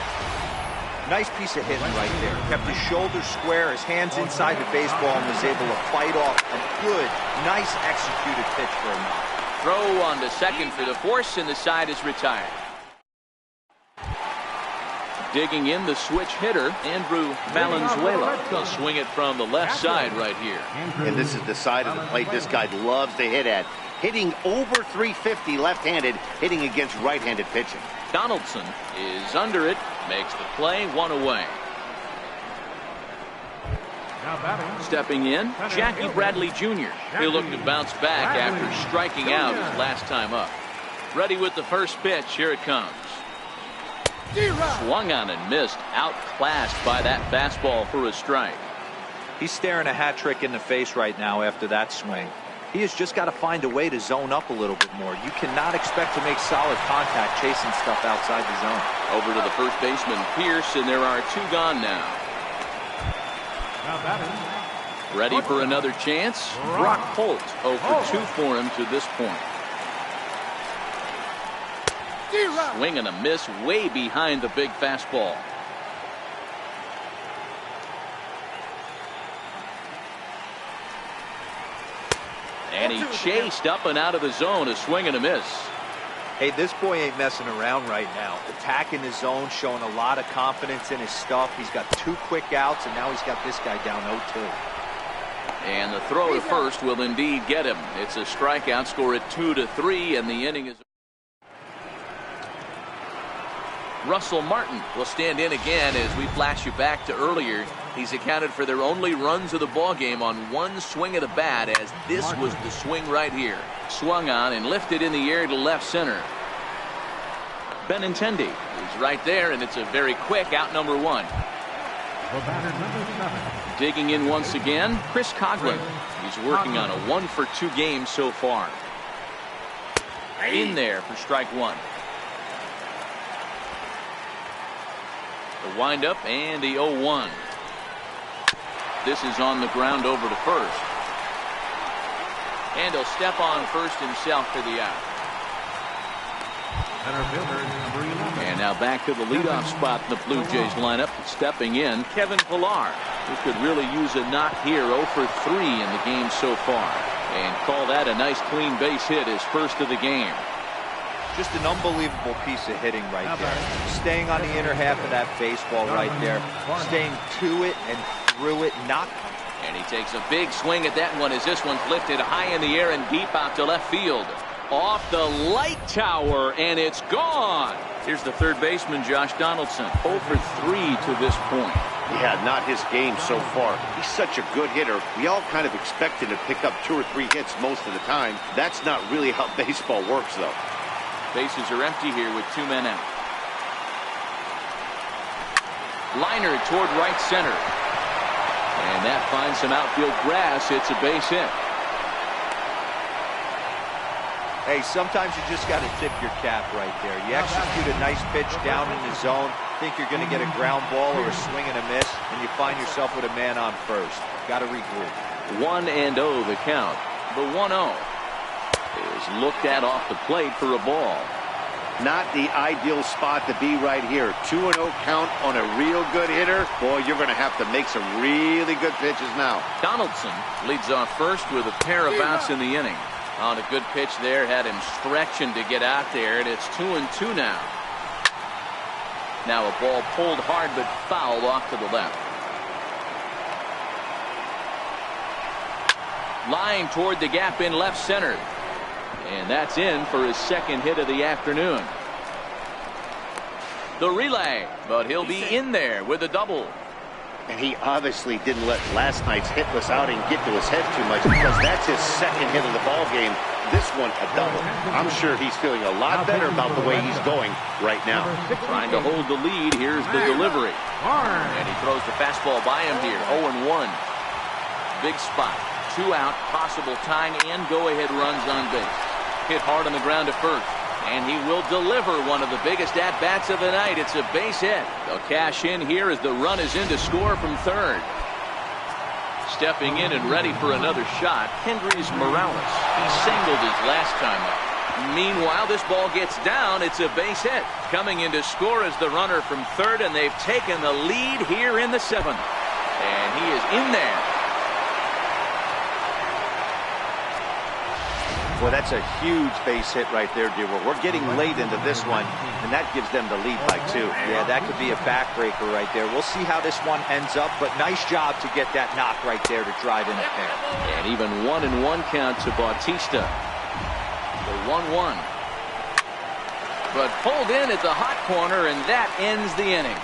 Nice piece of hitting right there. Kept his shoulders square, his hands inside the baseball, and was able to fight off a good, nice executed pitch for a knock. Throw on to second for the force, and the side is retired. Digging in the switch hitter, Andrew Valenzuela. He'll swing it from the left side right here. And this is the side of the plate this guy loves to hit at. Hitting over 350 left-handed, hitting against right-handed pitching. Donaldson is under it, makes the play, 1 away. Stepping in, Jackie Bradley Jr. He'll look to bounce back after striking out his last time up. Ready with the first pitch, here it comes. Swung on and missed, outclassed by that fastball for a strike. He's staring a hat trick in the face right now after that swing. He has just got to find a way to zone up a little bit more. You cannot expect to make solid contact chasing stuff outside the zone. Over to the first baseman, Pierce, and there are 2 gone now. Ready for another chance? Brock Holt, 0 for 2 for him to this point. Swing and a miss way behind the big fastball. And he chased up and out of the zone, a swing and a miss. Hey, this boy ain't messing around right now. Attacking the zone, showing a lot of confidence in his stuff. He's got 2 quick outs, and now he's got this guy down 0-2. And the throw to first will indeed get him. It's a strikeout, score at 2-3, and the inning is. Russell Martin will stand in again as we flash you back to earlier. He's accounted for their only runs of the ball game on 1 swing of the bat, as this was the swing right here. Swung on and lifted in the air to left center. Benintendi is right there, and it's a very quick out, number 1. Digging in once again, Chris Coghlan. He's working on a 1 for 2 game so far. In there for strike 1. The windup and the 0-1. This is on the ground over to first. And he'll step on first himself for the out. And now back to the leadoff spot in the Blue Jays lineup. Stepping in, Kevin Pillar, who could really use a knock here. 0 for 3 in the game so far. And call that a nice clean base hit, his first of the game. Just an unbelievable piece of hitting right there. Staying on the inner half of that baseball right there. Staying to it and through it, not. And he takes a big swing at that one as this one's lifted high in the air and deep out to left field. Off the light tower, and it's gone. Here's the third baseman, Josh Donaldson, 0 for 3 to this point. Yeah, not his game so far. He's such a good hitter. We all kind of expect him to pick up 2 or 3 hits most of the time. That's not really how baseball works, though. Bases are empty here with 2 men out. Liner toward right center. And that finds some outfield grass. It's a base hit. Hey, sometimes you just got to tip your cap right there. You execute a nice pitch down in the zone, think you're going to get a ground ball or a swing and a miss, and you find yourself with a man on first. Got to regroup. 1-0 the count. The 1-0 is looked at off the plate for a ball. Not the ideal spot to be right here. 2-0 count on a real good hitter. Boy, you're going to have to make some really good pitches now. Donaldson leads off first with a pair of outs in the inning. On a good pitch there, had him stretching to get out there, and it's 2-2 now. Now a ball pulled hard but fouled off to the left. Line toward the gap in left center. And that's in for his second hit of the afternoon. The relay, but he'll be in there with a double. And he obviously didn't let last night's hitless outing get to his head too much, because that's his second hit of the ball game. This one a double. I'm sure he's feeling a lot better about the way he's going right now. Trying to hold the lead. Here's the delivery. And he throws the fastball by him here. 0-1. Big spot. 2 out. Possible tying and go-ahead runs on base. Hit hard on the ground to first. And he will deliver one of the biggest at-bats of the night. It's a base hit. They'll cash in here as the run is in to score from third. Stepping in and ready for another shot, Hendrys Morales. He singled his last time up. Meanwhile, this ball gets down. It's a base hit. Coming in to score is the runner from third, and they've taken the lead here in the 7th. And he is in there. Well, that's a huge base hit right there, Dero. We're getting late into this one, and that gives them the lead by 2. Yeah, that could be a backbreaker right there. We'll see how this one ends up, but nice job to get that knock right there to drive in the pair. And even 1-1 count to Bautista. The 1-1. But pulled in at the hot corner, and that ends the inning.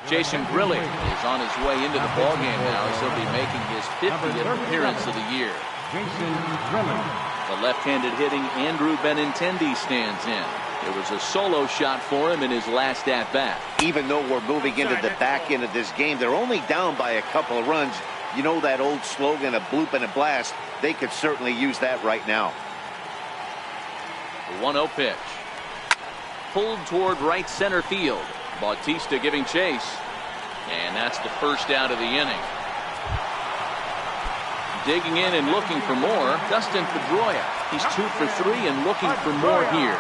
Jason Grilli is on his way into the ballgame now, as he'll be making his 50th appearance of the year. Jason Grilli. The left-handed hitting Andrew Benintendi stands in. It was a solo shot for him in his last at-bat. Even though we're moving into the back end of this game, they're only down by a couple of runs. You know that old slogan, a bloop and a blast? They could certainly use that right now. The 1-0 pitch. Pulled toward right center field. Bautista giving chase. And that's the first out of the inning. Digging in and looking for more, Dustin Pedroia. He's 2 for 3 and looking for more here.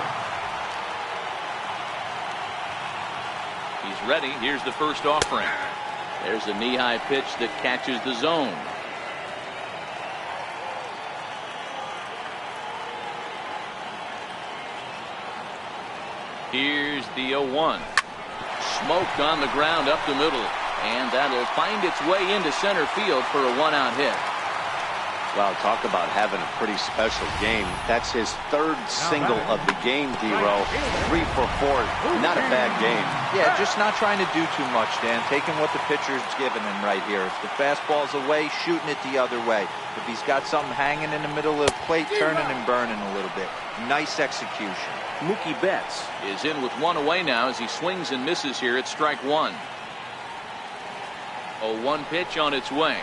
He's ready. Here's the first offering. There's a knee-high pitch that catches the zone. Here's the 0-1. Smoked on the ground up the middle. And that'll find its way into center field for a 1-out hit. Wow, talk about having a pretty special game. That's his 3rd single of the game, Dero. 3 for 4. Not a bad game. Yeah, just not trying to do too much, Dan. Taking what the pitcher's giving him right here. If the fastball's away, shooting it the other way. If he's got something hanging in the middle of the plate, turning and burning a little bit. Nice execution. Mookie Betts is in with 1 away now as he swings and misses here at strike 1. 0-1 pitch on its way.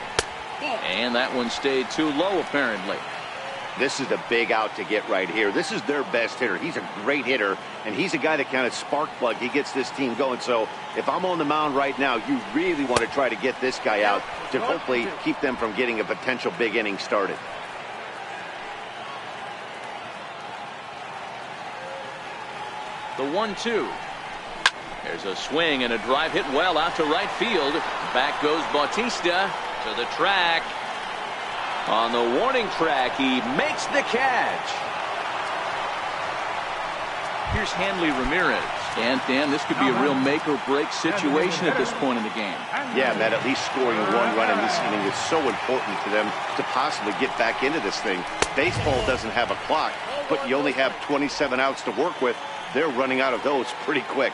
And that one stayed too low, apparently. This is a big out to get right here. This is their best hitter. He's a great hitter, and he's a guy that kind of spark plug. He gets this team going. So if I'm on the mound right now, you really want to try to get this guy out to hopefully keep them from getting a potential big inning started. The 1-2. There's a swing and a drive hit well out to right field. Back goes Bautista to the track. On the warning track, he makes the catch. Here's Hanley Ramirez. And Dan, this could be a real make-or-break situation at this point in the game. Yeah, Matt, at least scoring 1 run in this inning is so important to them to possibly get back into this thing. Baseball doesn't have a clock, but you only have 27 outs to work with. They're running out of those pretty quick.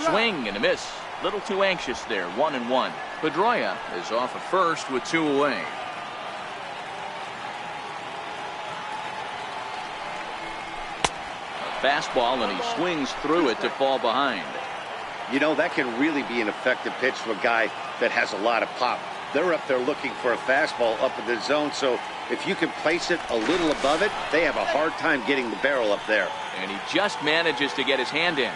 Swing and a miss. Little too anxious there. 1-1. Pedroia is off at first with 2 away. A fastball, and he swings through it to fall behind. You know, that can really be an effective pitch to a guy that has a lot of pop. They're up there looking for a fastball up in the zone, so if you can place it a little above it, they have a hard time getting the barrel up there. And he just manages to get his hand in.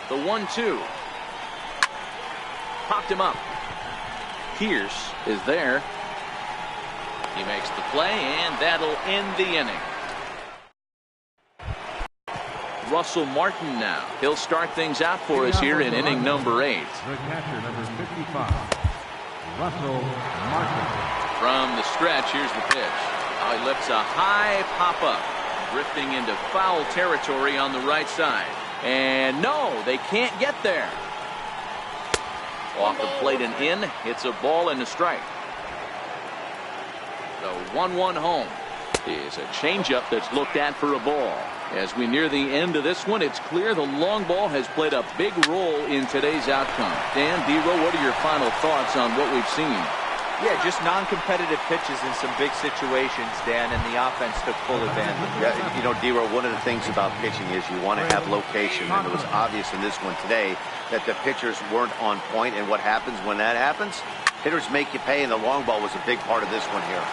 The 1-2. Popped him up. Pierce is there. He makes the play, and that'll end the inning. Russell Martin now. He'll start things out for us here in inning number 8. The catcher, number 55, Russell Martin. From the stretch, here's the pitch. He lifts a high pop-up, drifting into foul territory on the right side. And no, they can't get there. Off the plate and in. It's a ball and a strike. The 1-1 home is a changeup that's looked at for a ball. As we near the end of this one, it's clear the long ball has played a big role in today's outcome. Dan, D-Row, what are your final thoughts on what we've seen? Yeah, just non-competitive pitches in some big situations, Dan, and the offense took full advantage. Yeah, you know, D-Row, one of the things about pitching is you want to have location, and it was obvious in this one today that the pitchers weren't on point, and what happens when that happens? Hitters make you pay, and the long ball was a big part of this one here.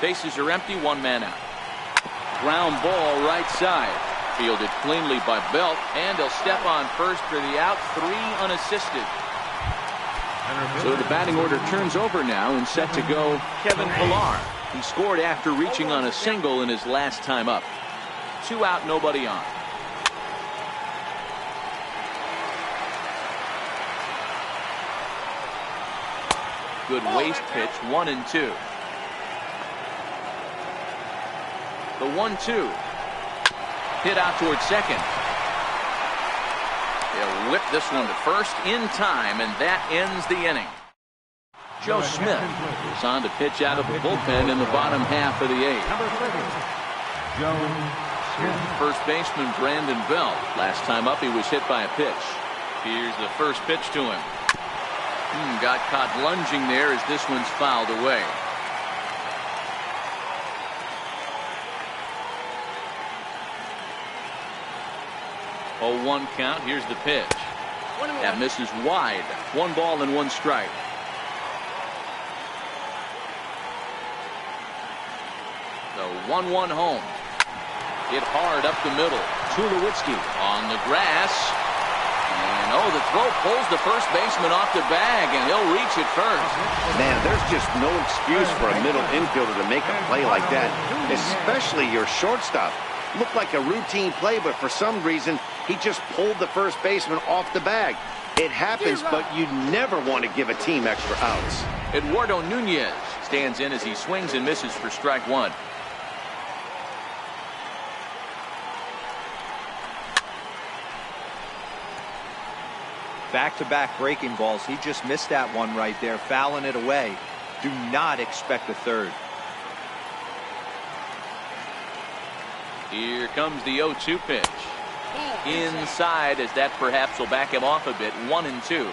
Bases are empty, 1 man out. Ground ball right side. Fielded cleanly by Belt, and he'll step on first for the out. 3 unassisted. So the batting order turns over now, and set to go Kevin Pillar. He scored after reaching on a single in his last time up. 2 out, nobody on. Good waist pitch, 1-2. The 1-2. Hit out towards second. He'll whip this one to first in time, and that ends the inning. Joe Smith is on to pitch out of the bullpen in the bottom half of the 8th. Number 30, Joe Smith. First baseman Brandon Belt. Last time up he was hit by a pitch. Here's the first pitch to him. Got caught lunging there as this one's fouled away. 0-1 count. Here's the pitch. That misses wide. 1 ball and 1 strike. The 1-1 home. Hit hard up the middle. Tulowitzki on the grass. And the throw pulls the first baseman off the bag, and he'll reach it first. Man, there's just no excuse for a middle infielder to make a play like that, especially your shortstop. Looked like a routine play, but for some reason, he just pulled the first baseman off the bag. It happens, but you never want to give a team extra outs. Eduardo Nunez stands in as he swings and misses for strike 1. Back-to-back breaking balls. He just missed that one right there, fouling it away. Do not expect a third. Here comes the 0-2 pitch. Inside, as that perhaps will back him off a bit. 1-2.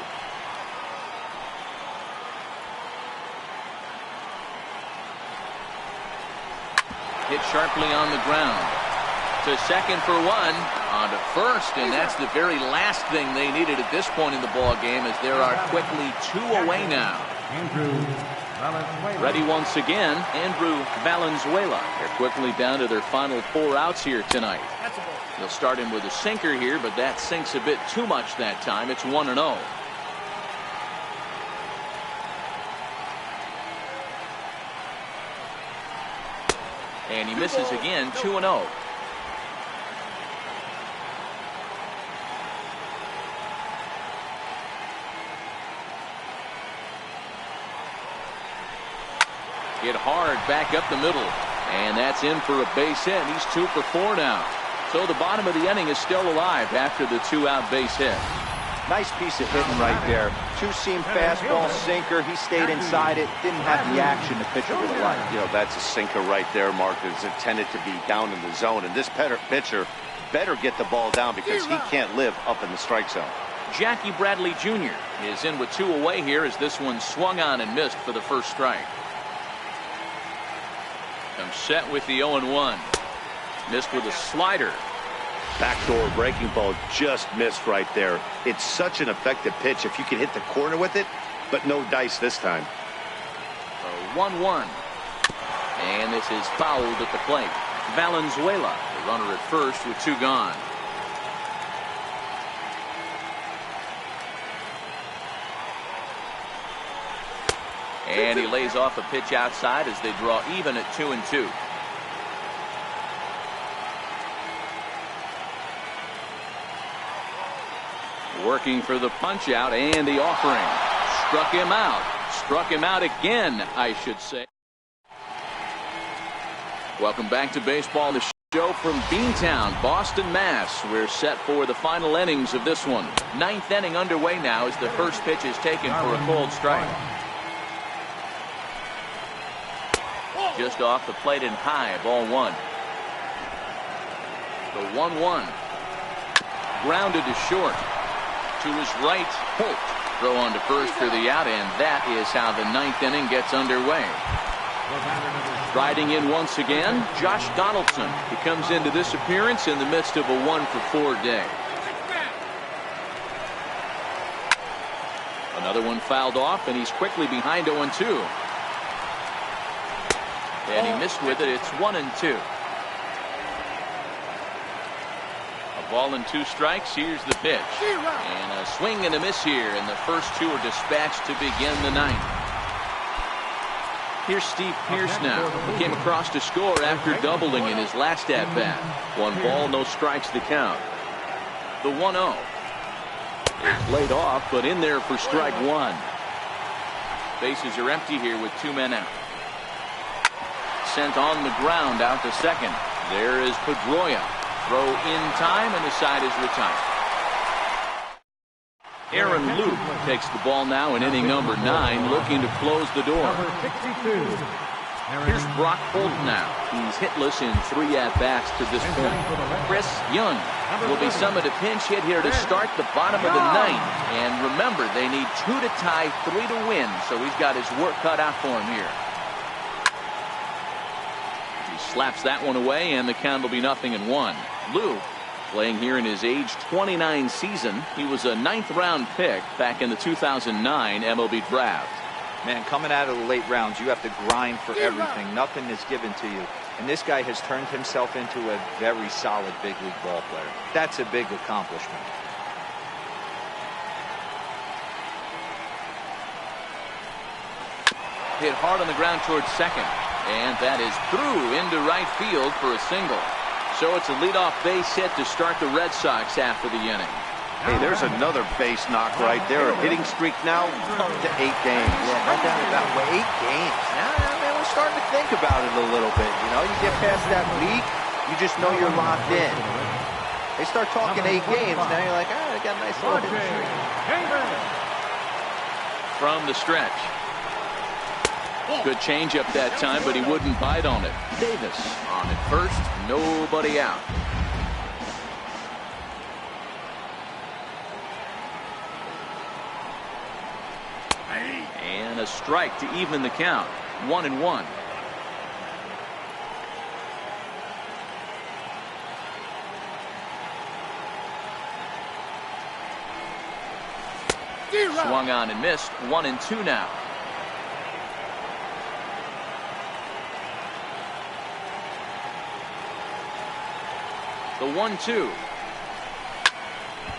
Hit sharply on the ground. To second for 1. On to first, and that's the very last thing they needed at this point in the ball game, as there are quickly 2 away now. Andrew Valenzuela. Ready once again, Andrew Valenzuela. They're quickly down to their final 4 outs here tonight. They'll start him with a sinker here, but that sinks a bit too much that time. It's 1-0. And he misses again. 2-0. Hit hard back up the middle, and that's in for a base hit. He's 2 for 4 now. So the bottom of the inning is still alive after the 2-out base hit. Nice piece of hitting right there. Two-seam fastball, sinker. He stayed inside it. Didn't have the action the pitcher would have liked. You know, that's a sinker right there, Mark. It's intended to be down in the zone. And this pitcher better get the ball down because he can't live up in the strike zone. Jackie Bradley Jr. is in with 2 away here as this one swung on and missed for the first strike. Comes set with the 0-1. Missed with a slider. Backdoor breaking ball just missed right there. It's such an effective pitch if you can hit the corner with it, but no dice this time. 1-1. And this is fouled at the plate. Valenzuela, the runner at first with 2 gone. And he lays off a pitch outside as they draw even at 2-2. Working for the punch out and the offering. Struck him out. Struck him out again, I should say. Welcome back to Baseball, the show from Beantown, Boston, Mass. We're set for the final innings of this one. 9th inning underway now as the first pitch is taken for a cold strike. Just off the plate and high, ball 1. The 1-1. Grounded to short. To his right, Holt. Throw on to first for the out, and that is how the 9th inning gets underway. Riding in once again, Josh Donaldson. He comes into this appearance in the midst of a 1-for-4 day. Another one fouled off, and he's quickly behind 0-2. And he missed with it. It's 1-2. Ball and 2 strikes. Here's the pitch. And a swing and a miss here. And the first 2 are dispatched to begin the 9th. Here's Steve Pearce now. He came across to score after doubling in his last at-bat. 1 ball, no strikes to count. The 1-0. It's laid off, but in there for strike 1. Bases are empty here with 2 men out. Sent on the ground out to second. There is Pedroia. Throw in time, and the side is retired. Aaron Luke takes the ball now in inning number 9, looking to close the door. Here's Brock Holt now. He's hitless in 3 at-bats to this point. Chris Young will be summoned a pinch hit here to start the bottom of the 9th. And remember, they need 2 to tie, 3 to win, so he's got his work cut out for him here. Slaps that one away, and the count will be 0-1. Lou playing here in his age 29 season. He was a 9th-round pick back in the 2009 MLB draft. Man, coming out of the late rounds, you have to grind for everything. Nothing is given to you. And this guy has turned himself into a very solid big league ball player. That's a big accomplishment. Hit hard on the ground towards second. And that is through into right field for a single. So it's a leadoff base hit to start the Red Sox half of the inning. Hey, there's another base knock right there. A hitting streak now up to 8 games. Yeah, right down to that way. 8 games. Now we're starting to think about it a little bit. You know, you get past that week, you just know you're locked in. They start talking 8 games, now you're like, they got a nice little hitting streak. From the stretch. Good changeup that time, but he wouldn't bite on it. Davis on at first, nobody out. And a strike to even the count. 1-1. Swung on and missed. 1-2 now. The 1-2.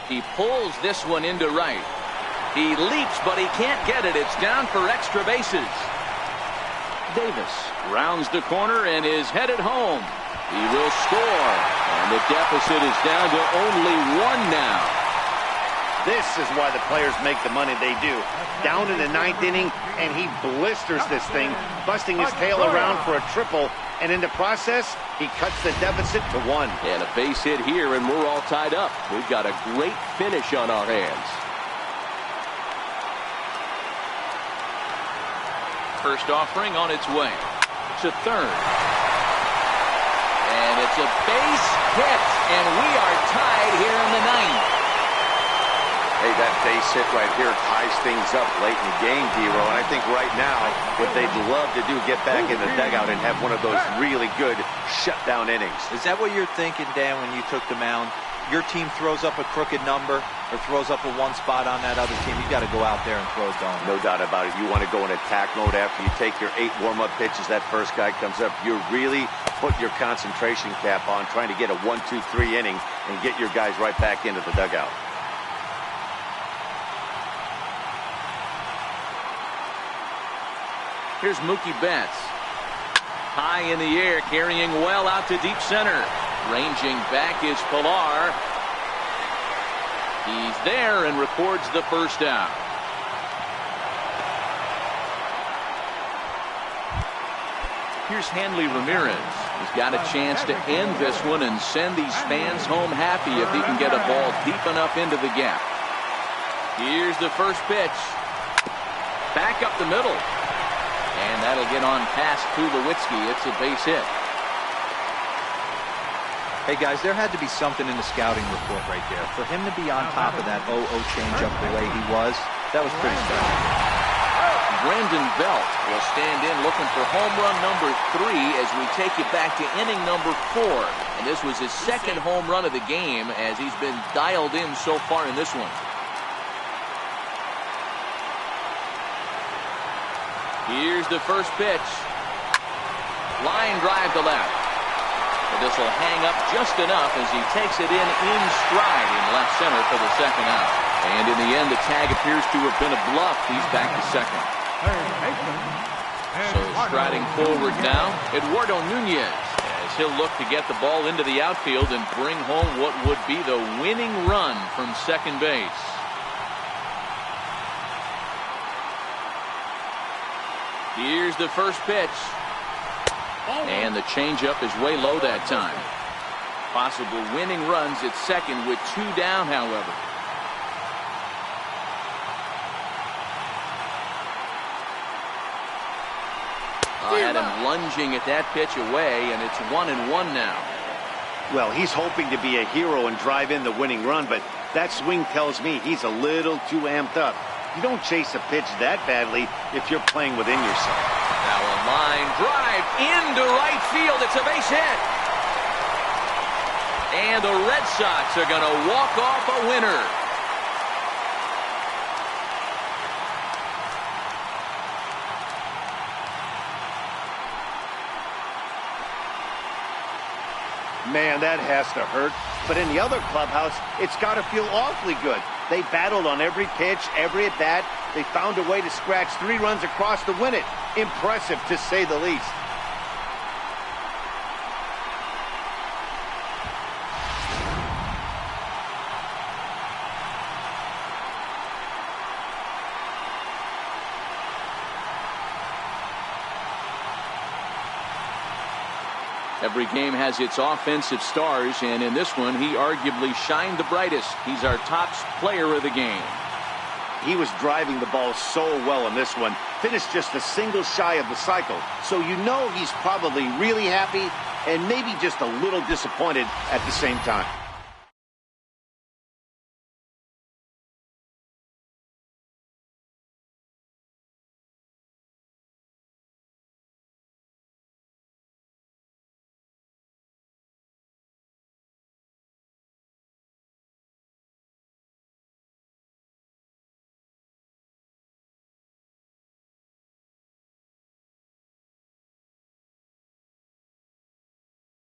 He pulls this one into right. He leaps, but he can't get it. It's down for extra bases. Davis rounds the corner and is headed home. He will score, and the deficit is down to only 1 now. This is why the players make the money they do. Down in the 9th inning, and he blisters this thing, busting his tail around for a triple. And in the process, he cuts the deficit to 1. And a base hit here, and we're all tied up. We've got a great finish on our hands. First offering on its way to third. And it's a base hit, and we are tied here in the ninth. Hey, that base hit right here ties things up late in the game, D-Row. And I think right now what they'd love to do, get back in the dugout and have one of those really good shutdown innings. Is that what you're thinking, Dan, when you took the mound? Your team throws up a crooked number or throws up a one spot on that other team. You got to go out there and throw it down. No doubt about it. You want to go in attack mode after you take your 8 warm-up pitches. That first guy comes up. You're really putting your concentration cap on, trying to get a 1-2-3 inning and get your guys right back into the dugout. Here's Mookie Betts. High in the air, carrying well out to deep center. Ranging back is Pilar. He's there and records the first out. Here's Hanley Ramirez. He's got a chance to end this one and send these fans home happy if he can get a ball deep enough into the gap. Here's the first pitch. Back up the middle. And that'll get on past Tulowitzki. It's a base hit. Hey, guys, there had to be something in the scouting report right there. For him to be on top of that 0-0 changeup the way he was, that was pretty special. Brandon Belt will stand in looking for home run number 3 as we take you back to inning number 4. And this was his second home run of the game as he's been dialed in so far in this one. Here's the first pitch. Line drive to left. But this will hang up just enough as he takes it in stride in left center for the second out. And in the end, the tag appears to have been a bluff. He's back to second. So striding forward now, Eduardo Nunez, as he'll look to get the ball into the outfield and bring home what would be the winning run from second base. Here's the first pitch. And the changeup is way low that time. Possible winning runs at second with 2 down, however. Had him lunging at that pitch away, and it's 1-1 now. Well, he's hoping to be a hero and drive in the winning run, but that swing tells me he's a little too amped up. You don't chase a pitch that badly if you're playing within yourself. Now a line drive into right field. It's a base hit. And the Red Sox are going to walk off a winner. Man, that has to hurt. But in the other clubhouse, it's got to feel awfully good. They battled on every pitch, every at-bat. They found a way to scratch 3 runs across to win it. Impressive, to say the least. Every game has its offensive stars, and in this one, he arguably shined the brightest. He's our top player of the game. He was driving the ball so well in this one. Finished just a single shy of the cycle. So you know he's probably really happy and maybe just a little disappointed at the same time.